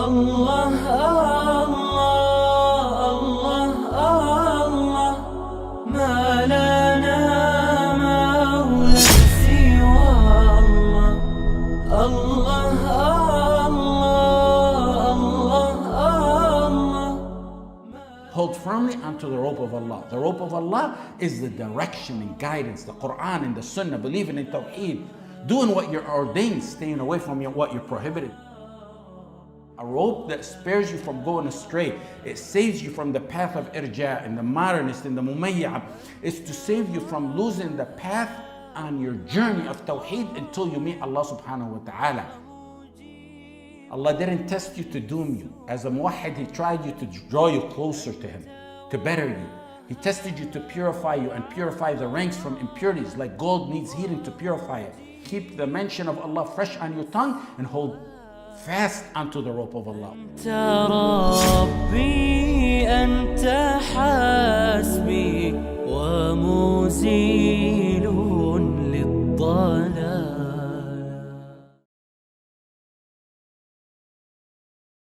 الله الله الله ما لنا مولى سوى الله الله الله. Hold firmly onto the rope of Allah. The rope of Allah is the direction and guidance, the Quran and the Sunnah, believing in tawheed, doing what you're ordained, staying away from what you're prohibited. A rope that spares you from going astray. It saves you from the path of irja, and the modernist and the mumayya is to save you from losing the path on your journey of tawheed until you meet Allah subhanahu wa ta'ala. Allah didn't test you to doom you. As a muwahhid, He tried you to draw you closer to Him, to better you. He tested you to purify you and purify the ranks from impurities, like gold needs heating to purify it. Keep the mention of Allah fresh on your tongue and hold fast onto the rope of Allah. ربي أنت حسبي ومزيل للضلال.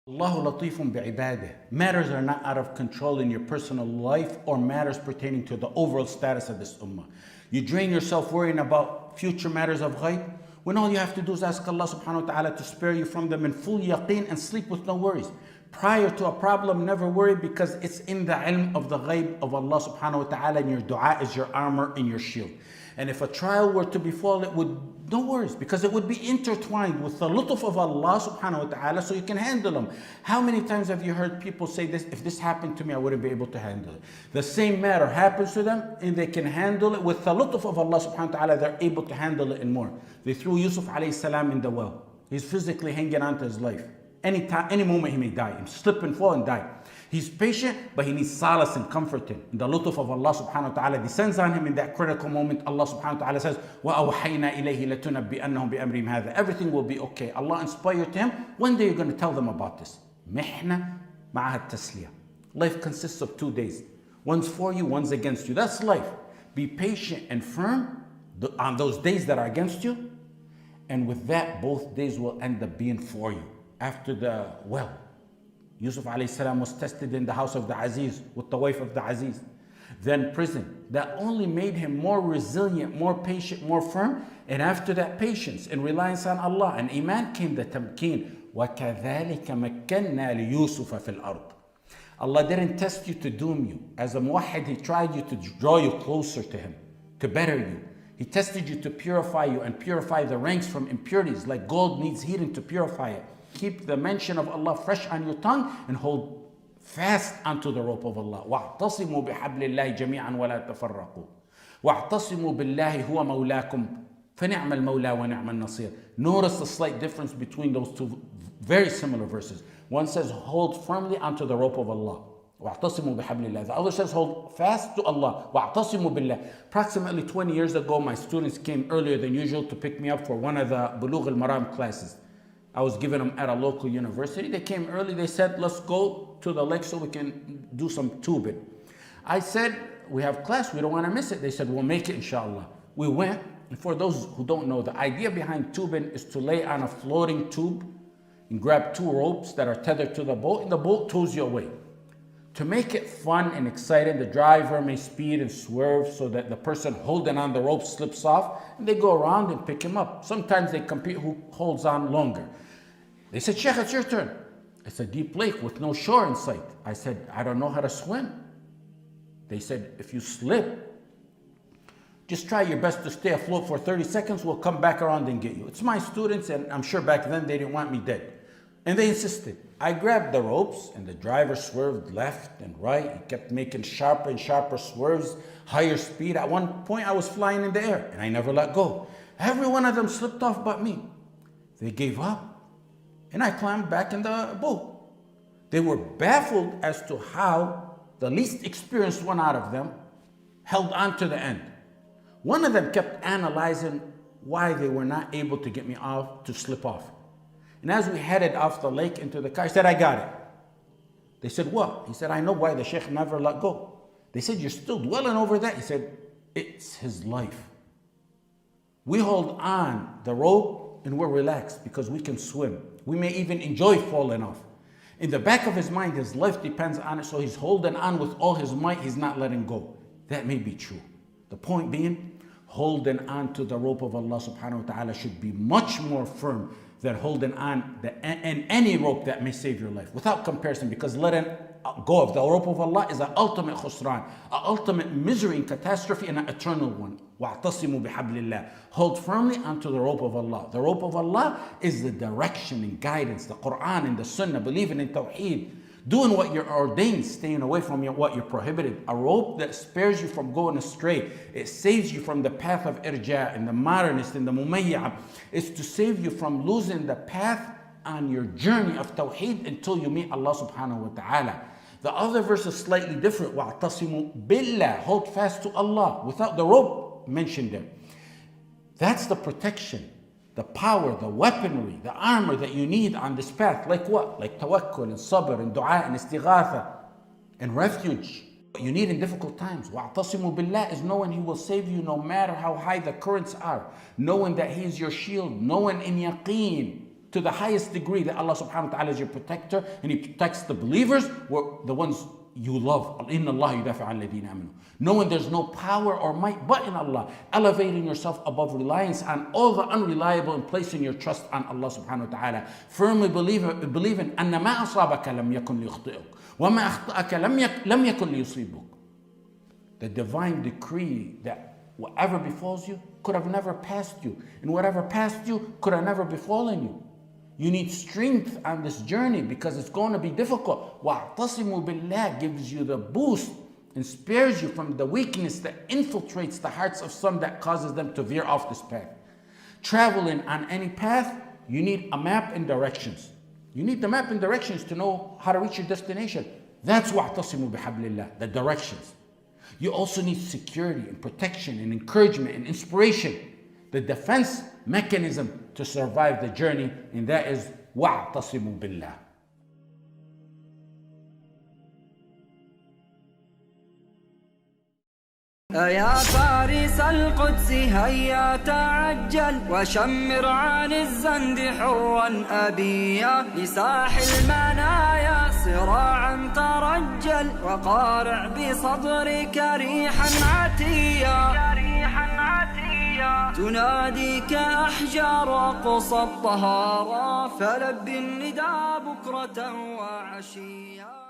Allahu latifun bi'ibadih. Matters are not out of control in your personal life or matters pertaining to the overall status of this ummah. You drain yourself worrying about future matters of ghaib, when all you have to do is ask Allah subhanahu wa ta'ala to spare you from them in full yaqeen and sleep with no worries. Prior to a problem, never worry, because it's in the ilm of the ghaib of Allah subhanahu wa ta'ala, and your dua is your armor and your shield. And if a trial were to befall, it would, no worries, because it would be intertwined with the lutf of Allah subhanahu wa ta'ala, so you can handle them. How many times have you heard people say this, if this happened to me, I wouldn't be able to handle it. The same matter happens to them, and they can handle it with the lutf of Allah subhanahu wa ta'ala. They're able to handle it and more. They threw Yusuf alayhi salam in the well. He's physically hanging on to his life. Any moment he may die, and slip and fall and die. He's patient, but he needs solace and comforting. And the lutf of Allah subhanahu wa ta'ala descends on him in that critical moment. Allah subhanahu wa ta'ala says, وَأَوْحَيْنَا إِلَيْهِ لَتُنَبِّئَنَّهُمْ بِأَمْرِهِمْ هَذَا. Everything will be okay. Allah inspired him. One day you're going to tell them about this. مِحْنَةً مَعَهَا التَّسْلِيَةِ. Life consists of 2 days. One's for you, one's against you. That's life. Be patient and firm on those days that are against you. And with that, both days will end up being for you. After the well, Yusuf alayhi salam was tested in the house of the Aziz with the wife of the Aziz. Then prison. That only made him more resilient, more patient, more firm. And after that patience and reliance on Allah and iman came the tamkeen. وَكَذَلِكَ مَكَّنَّا لِيُوسُفَ فِي الْأَرْضِ. Allah didn't test you to doom you. As a muwahhid, He tried you to draw you closer to Him, to better you. He tested you to purify you and purify the ranks from impurities, like gold needs heating to purify it. Keep the mention of Allah fresh on your tongue and hold fast onto the rope of Allah. وَاعْتَصِمُوا بِحَبْلِ اللَّهِ جَمِيعًا وَلَا تَفَرَّقُوا وَاعْتَصِمُوا بِاللَّهِ هُوَ مَوْلَاكُمْ فَنِعْمَ الْمَوْلَى وَنِعْمَ النَّصِيرُ. Notice the slight difference between those two very similar verses. One says, hold firmly onto the rope of Allah. وَاعْتَصِمُوا بِحَبْلِ اللَّهِ. The other says, hold fast to Allah. وَاعْتَصِمُوا بِاللَّهِ. Approximately 20 years ago, my students came earlier than usual to pick me up for one of the Bulugh al-Maram classes. I was giving them at a local university. They came early. They said, let's go to the lake so we can do some tubing. I said, we have class. We don't want to miss it. They said, we'll make it, inshallah. We went. And for those who don't know, the idea behind tubing is to lay on a floating tube and grab 2 ropes that are tethered to the boat, and the boat tows you away. To make it fun and exciting, the driver may speed and swerve so that the person holding on the rope slips off, and they go around and pick him up. Sometimes they compete who holds on longer. They said, Sheikh, it's your turn. It's a deep lake with no shore in sight. I said, I don't know how to swim. They said, if you slip, just try your best to stay afloat for 30 seconds. We'll come back around and get you. It's my students, and I'm sure back then they didn't want me dead. And they insisted. I grabbed the ropes, and the driver swerved left and right. He kept making sharper and sharper swerves, higher speed. At one point, I was flying in the air, and I never let go. Every one of them slipped off but me. They gave up, and I climbed back in the boat. They were baffled as to how the least experienced one out of them held on to the end. One of them kept analyzing why they were not able to get me off, to slip off. And as we headed off the lake into the car, I said, I got it. They said, what? He said, I know why the Sheikh never let go. They said, you're still dwelling over that? He said, it's his life. We hold on the rope and we're relaxed because we can swim. We may even enjoy falling off. In the back of his mind, his life depends on it, so he's holding on with all his might, he's not letting go. That may be true. The point being, holding on to the rope of Allah subhanahu wa ta'ala should be much more firm than holding on and any rope that may save your life, without comparison, because letting go of the rope of Allah is an ultimate khusran, an ultimate misery and catastrophe, and an eternal one. وَاعْتَصِمُوا بِحَبْلِ اللَّهِ. Hold firmly onto the rope of Allah. The rope of Allah is the direction and guidance, the Quran and the Sunnah, believing in tawheed, doing what you're ordained, staying away from what you're prohibited. A rope that spares you from going astray. It saves you from the path of irja and the modernist and the mumayya. It's to save you from losing the path on your journey of tawheed until you meet Allah subhanahu wa ta'ala. The other verse is slightly different. وَاعْتَصِمُوا بِاللَّهِ. Hold fast to Allah without the rope mentioned there. That's the protection, the power, the weaponry, the armor that you need on this path. Like what? Like tawakkul and sabr and dua and istighatha and refuge. What you need in difficult times. وَاعْتَصِمُوا بِاللَّهِ is knowing He will save you no matter how high the currents are. Knowing that He is your shield. Knowing in yaqeen to the highest degree that Allah subhanahu wa ta'ala is your protector, and He protects the believers, the ones you love. إِنَّ اللَّهَ يُدَافِعُ عَنِ الَّذِينَ آمَنُوا. Knowing there's no power or might but in Allah. Elevating yourself above reliance on all the unreliable and placing your trust on Allah subhanahu wa ta'ala. Firmly believing أَنَّ مَا أَصَابَكَ لَمْ يَكُنْ لِيُخْطِئُكَ وَمَا أَخْطَأَكَ لَمْ يَكُنْ لِيُصِيبُكَ. The divine decree that whatever befalls you could have never passed you, and whatever passed you could have never befallen you. You need strength on this journey because it's going to be difficult. وَاعْتَصِمُوا بِاللَّهِ gives you the boost and spares you from the weakness that infiltrates the hearts of some, that causes them to veer off this path. Traveling on any path, you need a map and directions. You need the map and directions to know how to reach your destination. That's وَاعْتَصِمُوا بِحَبْلِ اللَّهِ, the directions. You also need security and protection and encouragement and inspiration, the defense mechanism to survive the journey, and that is وَاعْتَصِمُوا بِاللَّهِ. يا فارس القدس هيا تعجل وشمر عن الزند حوا أبيا لساح المنايا صراعا ترجل وقارع بصدرك ريحا عتيا تناديك أحجار أقصى الطهارى فلب النداء بكرة وعشيا.